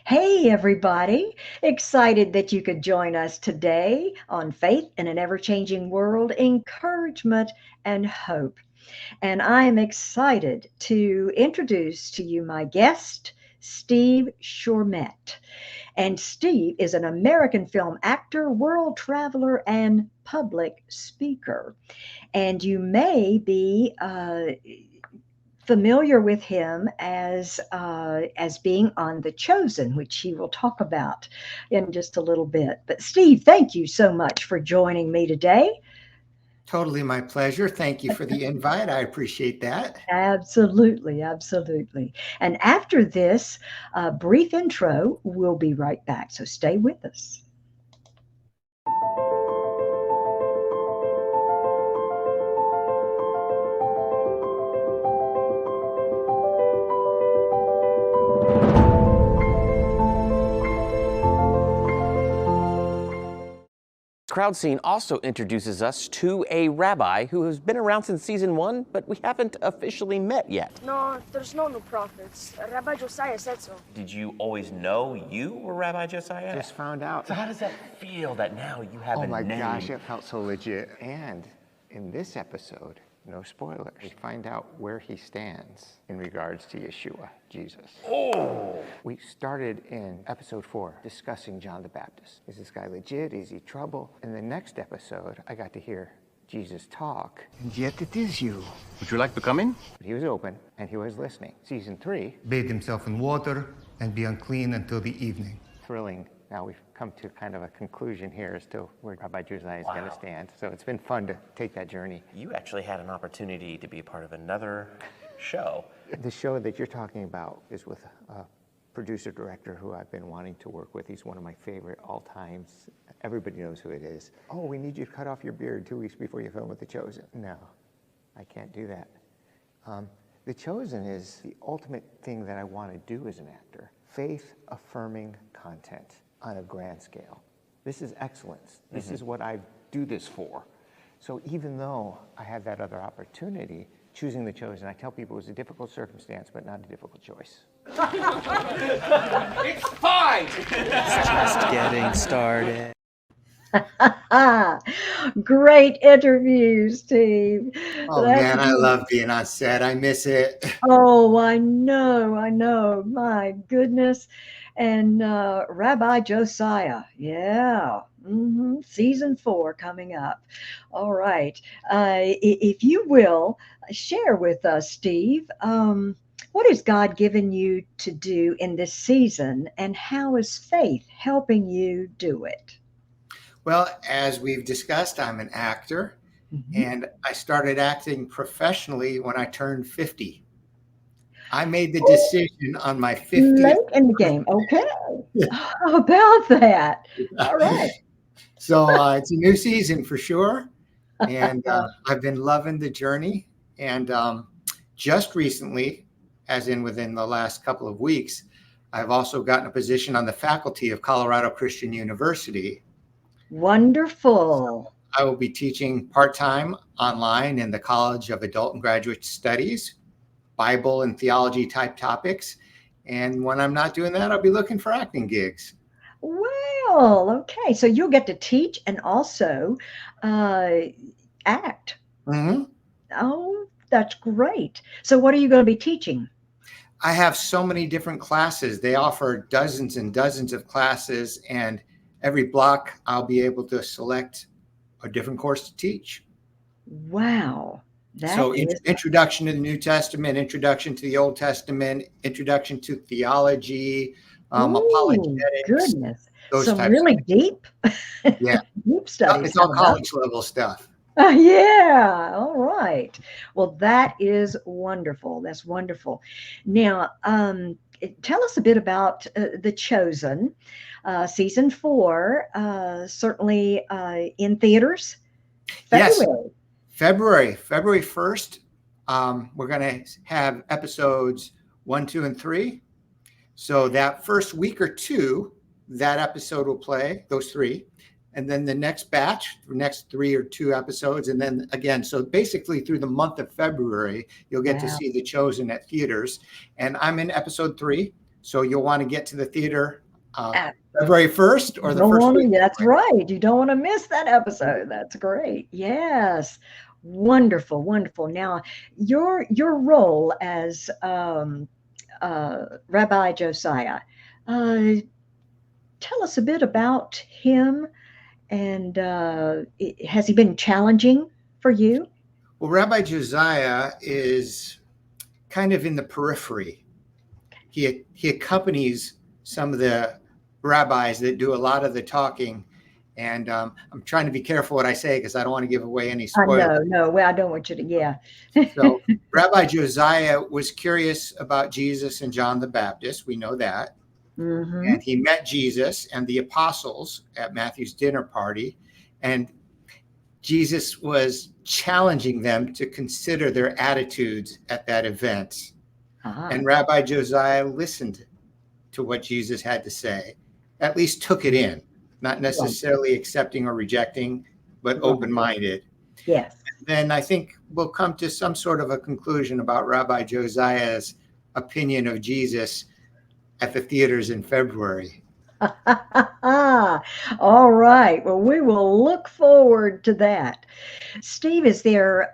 Hey, everybody. Excited that you could join us today on Faith in an Ever Changing World, Encouragement and Hope. And I'm excited to introduce to you my guest, Steve Shermett. And Steve is an American film actor, world traveler, and public speaker. And you may be familiar with him as being on The Chosen, which he will talk about in just a little bit. But Steve, thank you so much for joining me today. Totally my pleasure. Thank you for the invite. I appreciate that. Absolutely, absolutely. And after this brief intro, we'll be right back. So stay with us. Crowd Scene also introduces us to a rabbi who has been around since season 1, but we haven't officially met yet. No, there's no new prophets. Rabbi Josiah said so. Did you always know you were Rabbi Josiah? Just found out. So how does that feel that now you have a name? Oh my gosh, it felt so legit. And in this episode, no spoilers, we find out where he stands in regards to Yeshua, Jesus. Oh! We started in episode 4 discussing John the Baptist. Is this guy legit? Is he trouble? In the next episode, I got to hear Jesus talk. And yet it is you. Would you like to come in? He was open and he was listening. Season 3. Bathe himself in water and be unclean until the evening. Thrilling. Now we've come to kind of a conclusion here as to where Rabbi Josiah is going to stand. So it's been fun to take that journey. You actually had an opportunity to be a part of another show. The show that you're talking about is with a producer-director who I've been wanting to work with. He's one of my favorite all times. Everybody knows who it is. Oh, we need you to cut off your beard 2 weeks before you film with The Chosen. No, I can't do that. The Chosen is the ultimate thing that I want to do as an actor. Faith-affirming content on a grand scale. This is excellence. This is what I do this for. So even though I had that other opportunity, choosing The Chosen, I tell people it was a difficult circumstance, but not a difficult choice. It's fine! Just getting started. Great interview, Steve. Oh man, I love being on set. I miss it. Oh, I know. My goodness. And Rabbi Josiah, yeah. Season 4 coming up. All right. If you will, share with us, Steve, what has God given you to do in this season, and how is faith helping you do it? Well, as we've discussed, I'm an actor, and I started acting professionally when I turned 50. I made the decision on my 50th. Late in the game. Okay. How about that? All right. So it's a new season for sure. And I've been loving the journey. And just recently, as in within the last couple of weeks, I've also gotten a position on the faculty of Colorado Christian University. Wonderful. I will be teaching part-time online in the College of Adult and Graduate Studies, Bible and theology type topics. And when I'm not doing that, I'll be looking for acting gigs. Well, okay. So you'll get to teach and also act. Oh, that's great. So what are you going to be teaching? I have so many different classes. They offer dozens and dozens of classes, and every block I'll be able to select a different course to teach. Wow. So introduction to the New Testament, introduction to the Old Testament, introduction to theology, apologetics. Goodness. Those Some types really of deep, Yeah. deep studies. It's all college level stuff. Yeah. All right. Well, that is wonderful. That's wonderful. Now, tell us a bit about The Chosen, season 4, certainly in theaters. February 1st. We're going to have episodes 1, 2, and 3. So that first week or two, that episode will play, those 3. And then the next batch, the next 3 or 2 episodes. And then again, so basically through the month of February, you'll get to see The Chosen at theaters. And I'm in episode 3. So you'll want to get to the theater Ah, February 1st or the don't first want week. to, that's right. You don't want to miss that episode. That's great. Yes. Wonderful, wonderful. Now, your role as Rabbi Josiah, uh, tell us a bit about him, and has he been challenging for you? Well, Rabbi Josiah is kind of in the periphery. He accompanies some of the rabbis that do a lot of the talking. And I'm trying to be careful what I say because I don't want to give away any spoilers. No. Well, I don't want you to. Yeah. So Rabbi Josiah was curious about Jesus and John the Baptist. We know that. Hmm. And he met Jesus and the apostles at Matthew's dinner party. And Jesus was challenging them to consider their attitudes at that event. Ah, And Rabbi Josiah listened to what Jesus had to say, at least took it in, not necessarily accepting or rejecting, but Right. open-minded. yes. Then I think we'll come to some sort of a conclusion about Rabbi Josiah's opinion of Jesus at the theaters in February. All right. Well, we will look forward to that. Steve, is there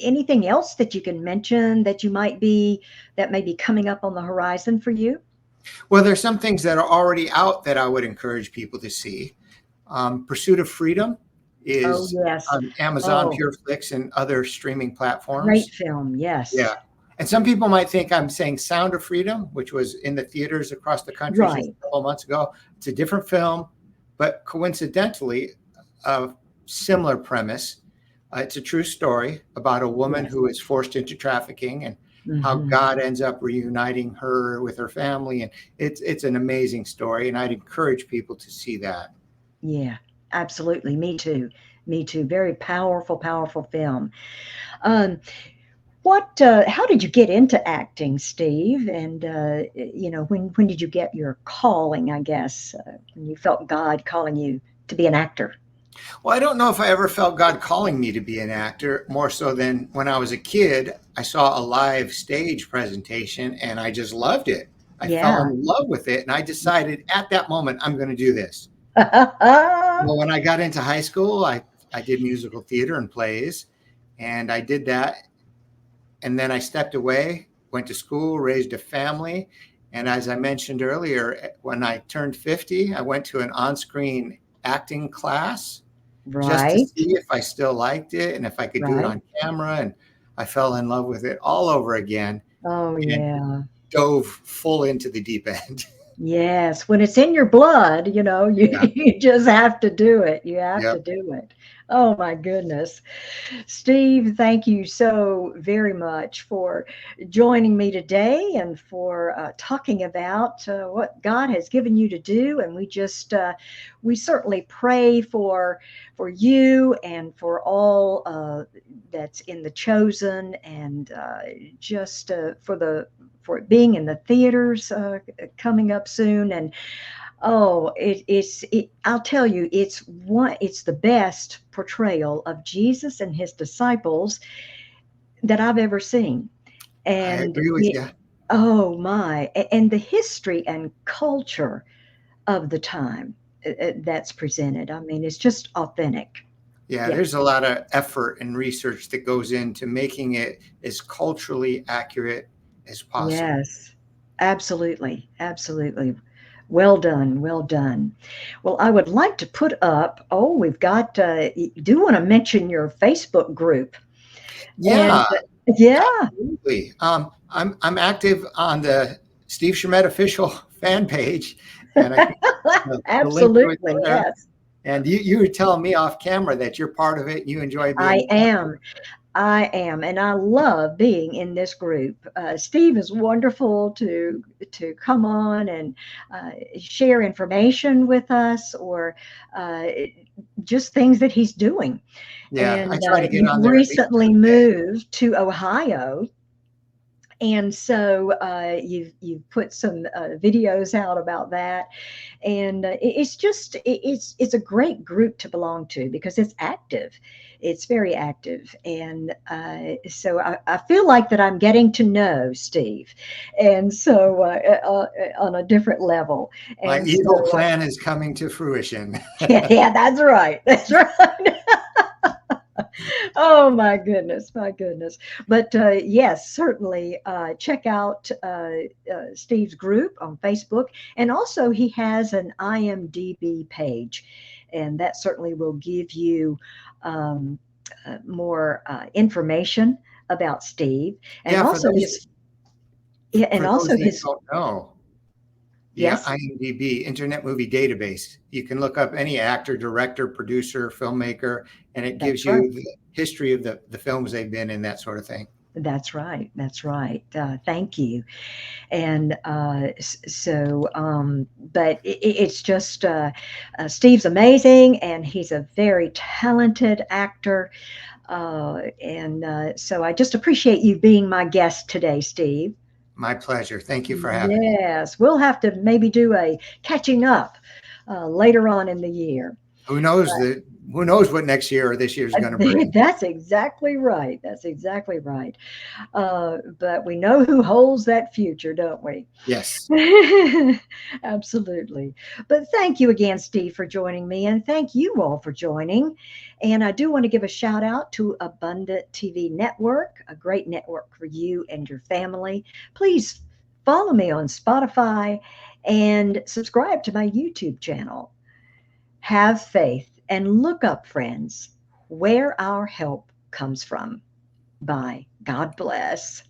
anything else that you can mention that may be coming up on the horizon for you? Well, there's some things that are already out that I would encourage people to see. Pursuit of Freedom Oh, is yes. on Amazon, Oh, PureFlix, and other streaming platforms. great film. Yes. Yeah. And some people might think I'm saying Sound of Freedom, which was in the theaters across the country just Right. a couple months ago. It's a different film, but coincidentally, a similar premise. It's a true story about a woman Yes. who is forced into trafficking and how Mhm. God ends up reuniting her with her family. And it's an amazing story. And I'd encourage people to see that. Yeah, absolutely. Me too. Me too. Very powerful, powerful film. Um, how did you get into acting, Steve? And, when did you get your calling, I guess, when you felt God calling you to be an actor? Well, I don't know if I ever felt God calling me to be an actor, more so than when I was a kid. I saw a live stage presentation and I just loved it. I fell Yeah. in love with it and I decided at that moment, I'm going to do this. Well, when I got into high school, I did musical theater and plays, and I did that. And then I stepped away, went to school, raised a family. And as I mentioned earlier, when I turned 50, I went to an on-screen acting class just to Right, see if I still liked it and if I could do it right. on camera. And I fell in love with it all over again Oh, and yeah. dove full into the deep end. Yes, when it's in your blood, you Yeah. you just have to do it. You have to Yep. do it. Oh my goodness. Steve, thank you so very much for joining me today and for talking about what God has given you to do. And we certainly pray for you and for all that's in the chosen, and just for it being in the theaters coming up soon. And I'll tell you, it's the best portrayal of Jesus and his disciples that I've ever seen. I And agree with you. oh my, and the history and culture of the time that's presented. I mean, it's just authentic. Yeah, Yeah. there's a lot of effort and research that goes into making it as culturally accurate as possible. Yes, absolutely. Absolutely. Well done. Well done. Well, I would like to put up, we've got, you do want to mention your Facebook group. And Yeah, yeah, absolutely. I'm active on the Steve Shermett official fan page, and I think the link to it absolutely. there. Yes, And you were telling me off camera that you're part of it. You enjoy I being. am. I am, and I love being in this group. Steve is wonderful to come on and share information with us, or uh, just things that he's doing. Yeah, I And try to get you've on there at least recently every day. moved to Ohio, And so you've put some videos out about that, and it's a great group to belong to because it's active. It's very active, and so I feel like that I'm getting to know Steve, and so on a different level. My And evil so plan is coming to fruition. yeah, that's right. That's right. Oh my goodness. But yes, certainly check out Steve's group on Facebook. And also, he has an IMDb page, and that certainly will give you um, more information about Steve. And Yeah, also his, yeah, and for those also that his, don't know, the yes, IMDb, Internet Movie Database, you can look up any actor, director, producer, filmmaker, and it gives that's right. you the history of the films they've been in, that sort of thing. That's right. That's right. Thank you. And but it's just Steve's amazing, and he's a very talented actor. And so I just appreciate you being my guest today, Steve. My pleasure. Thank you for having me. Yes, we'll have to maybe do a catching up later on in the year. Who knows what next year or this year is going to bring. That's exactly right. That's exactly right. But we know who holds that future, don't we? Yes. Absolutely. But thank you again, Steve, for joining me, and thank you all for joining. And I do want to give a shout out to Abundant TV Network, a great network for you and your family. Please follow me on Spotify and subscribe to my YouTube channel. Have faith and look up, friends, where our help comes from. Bye. God bless.